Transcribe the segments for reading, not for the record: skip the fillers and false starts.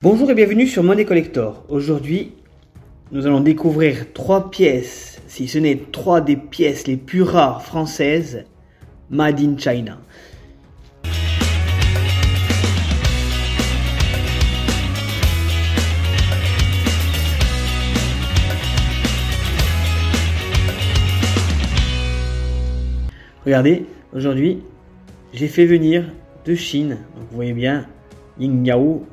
Bonjour et bienvenue sur Money Collector. Aujourd'hui, nous allons découvrir 3 pièces, si ce n'est 3 des pièces les plus rares françaises, Made in China. Regardez, aujourd'hui, j'ai fait venir de Chine, donc vous voyez bien, Yingyao.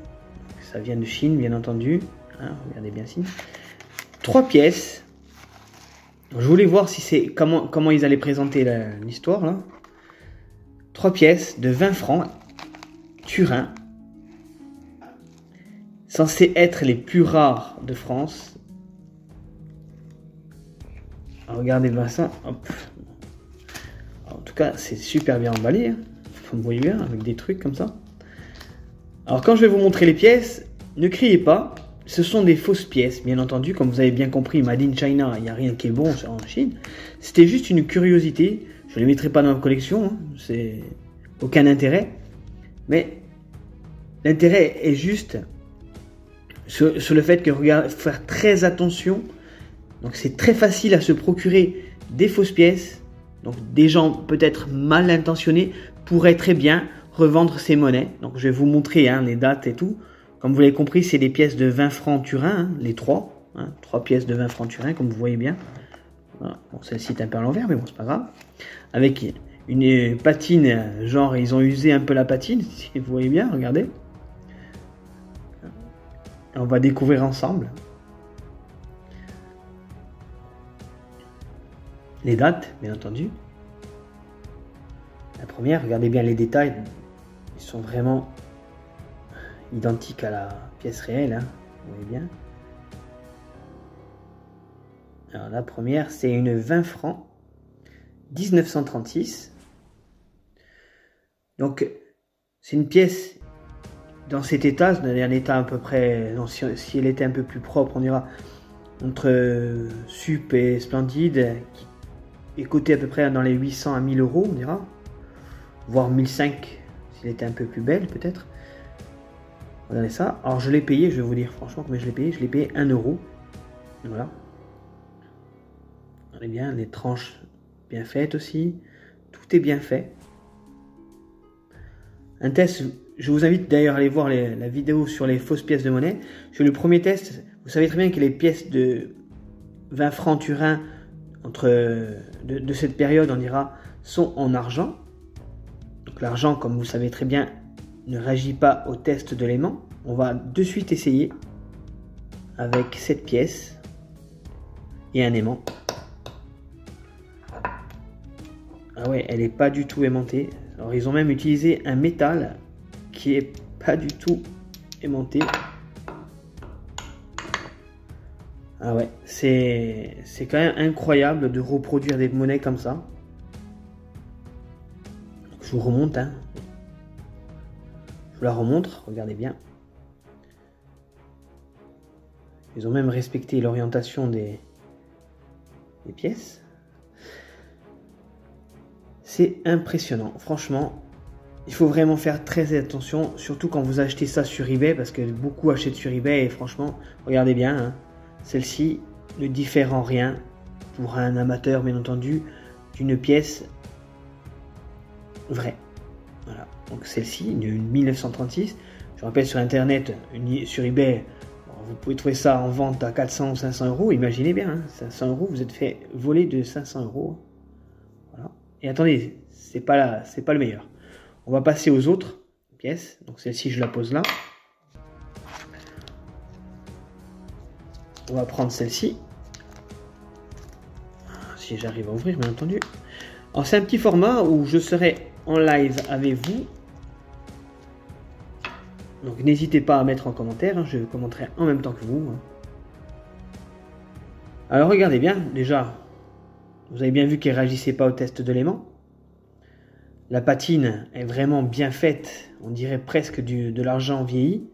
Ça vient de Chine, bien entendu. Hein, regardez bien ici. 3 pièces. Je voulais voir si c'est comment ils allaient présenter l'histoire là. 3 pièces de 20 francs Turin. Censées être les plus rares de France. Alors, regardez bien ça. Hop. En tout cas, c'est super bien emballé. Hein. Vous voyez bien, avec des trucs comme ça. Alors quand je vais vous montrer les pièces, ne criez pas, ce sont des fausses pièces, bien entendu, comme vous avez bien compris, Made in China, il n'y a rien qui est bon en Chine. C'était juste une curiosité, je ne les mettrai pas dans ma collection, hein, c'est aucun intérêt. Mais l'intérêt est juste sur le fait que faire très attention, donc c'est très facile à se procurer des fausses pièces, donc des gens peut-être mal intentionnés pourraient très bien revendre ces monnaies. Donc je vais vous montrer hein, les dates et tout. Comme vous l'avez compris, c'est des pièces de 20 francs Turin, hein, les 3. Hein, 3 pièces de 20 francs Turin, comme vous voyez bien. Voilà. Bon, celle-ci est un peu à l'envers, mais bon, c'est pas grave. Avec une patine, genre ils ont usé un peu la patine, si vous voyez bien, regardez. Et on va découvrir ensemble les dates, bien entendu. La première, regardez bien les détails. Ils sont vraiment identiques à la pièce réelle, hein, vous voyez bien. Alors la première, c'est une 20 francs 1936. Donc c'est une pièce dans cet état, dans un état à peu près, non, si elle était un peu plus propre, on dira entre sup et splendide, qui est cotée à peu près dans les 800 à 1000 euros, on dira, voire 1005 s'il était un peu plus belle peut-être. Regardez ça. Alors je l'ai payé, je vais vous dire franchement combien je l'ai payé 1 euro. Voilà. Regardez bien, les tranches bien faites aussi. Tout est bien fait. Un test, je vous invite d'ailleurs à aller voir la vidéo sur les fausses pièces de monnaie. Sur le premier test, vous savez très bien que les pièces de 20 francs Turin de cette période, on dira, sont en argent. Donc l'argent, comme vous savez très bien, ne réagit pas au test de l'aimant. On va de suite essayer avec cette pièce et un aimant. Ah ouais, elle n'est pas du tout aimantée. Alors ils ont même utilisé un métal qui est pas du tout aimanté. Ah ouais, c'est quand même incroyable de reproduire des monnaies comme ça. Je vous remonte, hein. Je vous la remontre, regardez bien. Ils ont même respecté l'orientation des pièces. C'est impressionnant, franchement. Il faut vraiment faire très attention, surtout quand vous achetez ça sur eBay, parce que beaucoup achètent sur eBay et franchement, regardez bien, hein, celle-ci ne diffère en rien, pour un amateur bien entendu, d'une pièce vraie. Voilà, donc celle-ci, une 1936. Je rappelle sur internet, sur eBay, vous pouvez trouver ça en vente à 400 ou 500 euros. Imaginez bien, hein, 500 euros, vous êtes fait voler de 500 euros. Voilà. Et attendez, c'est pas le meilleur. On va passer aux autres pièces. Donc celle-ci, je la pose là. On va prendre celle-ci. Si j'arrive à ouvrir, bien entendu. Alors c'est un petit format où je serai en live avec vous. Donc n'hésitez pas à mettre en commentaire, hein, je commenterai en même temps que vous. Hein. Alors regardez bien, déjà, vous avez bien vu qu'elle ne réagissait pas au test de l'aimant. La patine est vraiment bien faite, on dirait presque de l'argent vieilli.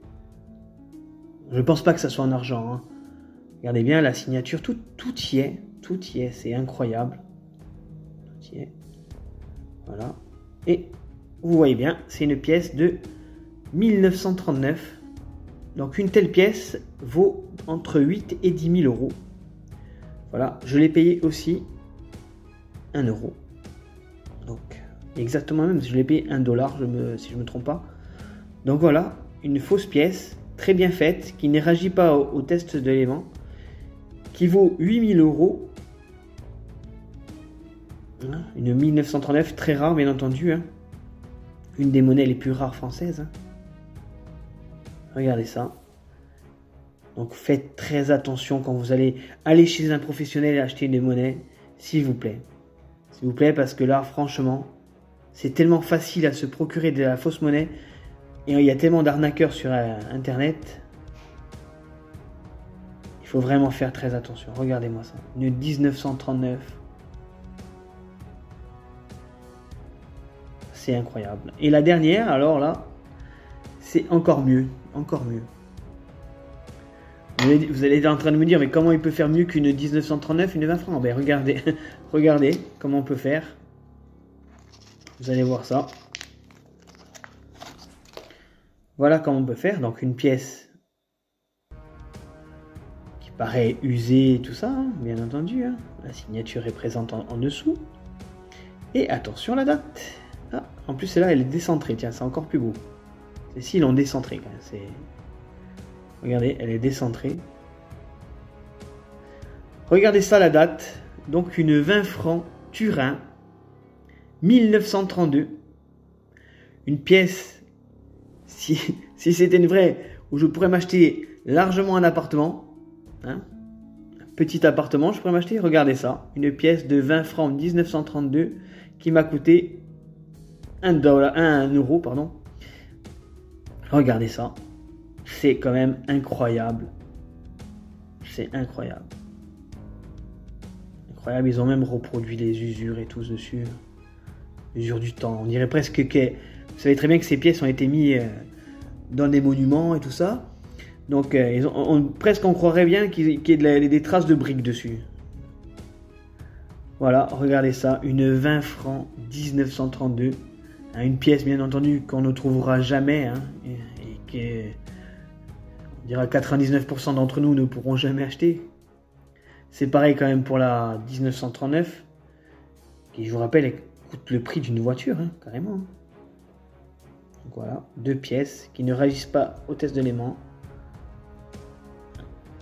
Je ne pense pas que ça soit en argent. Hein. Regardez bien la signature, tout y est, c'est incroyable. Tout y est. Voilà. Et vous voyez bien, c'est une pièce de 1939. Donc une telle pièce vaut entre 8 et 10 000 euros. Voilà, je l'ai payé aussi 1 euro. Donc exactement même, je l'ai payé 1 dollar si je ne me trompe pas. Donc voilà, une fausse pièce, très bien faite, qui ne réagit pas au test de l'élément, qui vaut 8 000 euros. Une 1939, très rare bien entendu. Hein. Une des monnaies les plus rares françaises. Hein. Regardez ça. Donc faites très attention quand vous allez aller chez un professionnel et acheter des monnaies, s'il vous plaît. S'il vous plaît, parce que là, franchement, c'est tellement facile à se procurer de la fausse monnaie. Et il y a tellement d'arnaqueurs sur Internet. Il faut vraiment faire très attention. Regardez-moi ça. Une 1939. C'est incroyable. Et la dernière, alors là, c'est encore mieux. Encore mieux. Vous allez être en train de me dire, mais comment il peut faire mieux qu'une 1939, une 20 francs? Ben regardez, regardez comment on peut faire. Vous allez voir ça. Voilà comment on peut faire. Donc une pièce qui paraît usée et tout ça, hein, bien entendu. Hein. La signature est présente en dessous. Et attention la date. Ah, en plus celle-là elle est décentrée. Tiens, c'est encore plus beau. Celle-ci ils l'ont décentrée quand même. Regardez, elle est décentrée. Regardez ça la date. Donc une 20 francs Turin 1932. Une pièce, si c'était une vraie, où je pourrais m'acheter largement un appartement. Hein, un petit appartement, je pourrais m'acheter. Regardez ça. Une pièce de 20 francs 1932 qui m'a coûté 1 euro. Pardon. Regardez ça. C'est quand même incroyable. C'est incroyable. Incroyable. Ils ont même reproduit les usures et tout dessus. Usures du temps. On dirait presque que... Vous savez très bien que ces pièces ont été mises dans des monuments et tout ça. Donc presque on croirait bien qu'il y ait des traces de briques dessus. Voilà, regardez ça. Une 20 francs 1932. Une pièce bien entendu qu'on ne trouvera jamais. Hein, et que... On dirait 99% d'entre nous ne pourront jamais acheter. C'est pareil quand même pour la 1939, qui je vous rappelle coûte le prix d'une voiture, hein, carrément. Donc voilà, deux pièces qui ne réagissent pas au test de l'aimant.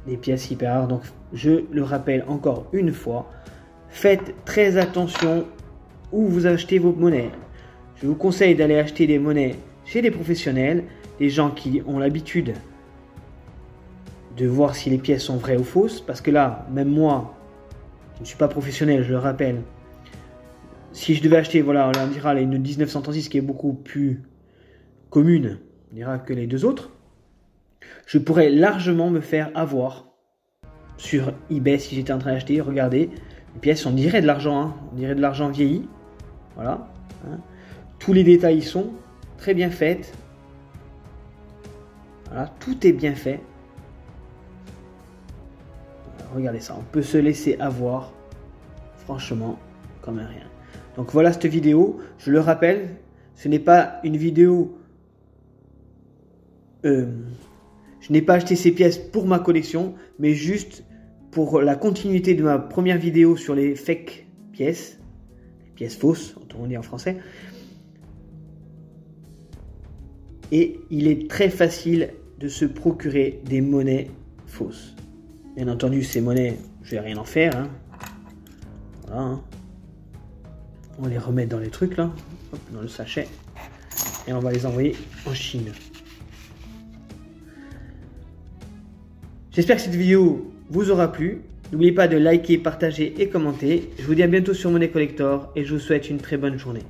Des pièces hyper rares, donc je le rappelle encore une fois, faites très attention où vous achetez vos monnaies. Je vous conseille d'aller acheter des monnaies chez des professionnels, des gens qui ont l'habitude de voir si les pièces sont vraies ou fausses, parce que là, même moi, je ne suis pas professionnel, je le rappelle. Si je devais acheter, voilà, on dira une 1936 qui est beaucoup plus commune, on dira que les deux autres, je pourrais largement me faire avoir sur eBay si j'étais en train d'acheter. Regardez, les pièces, on dirait de l'argent, hein, on dirait de l'argent vieilli, voilà. Hein. Tous les détails sont très bien faits. Voilà, tout est bien fait. Regardez ça, on peut se laisser avoir, franchement, comme un rien. Donc voilà cette vidéo, je le rappelle, ce n'est pas une vidéo, je n'ai pas acheté ces pièces pour ma collection, mais juste pour la continuité de ma première vidéo sur les fake pièces, les pièces fausses, on dit en français. Et il est très facile de se procurer des monnaies fausses. Bien entendu, ces monnaies, je vais rien en faire. Hein. Voilà. Hein. On va les remettre dans les trucs là, hop, dans le sachet, et on va les envoyer en Chine. J'espère que cette vidéo vous aura plu. N'oubliez pas de liker, partager et commenter. Je vous dis à bientôt sur Monnaie Collector et je vous souhaite une très bonne journée.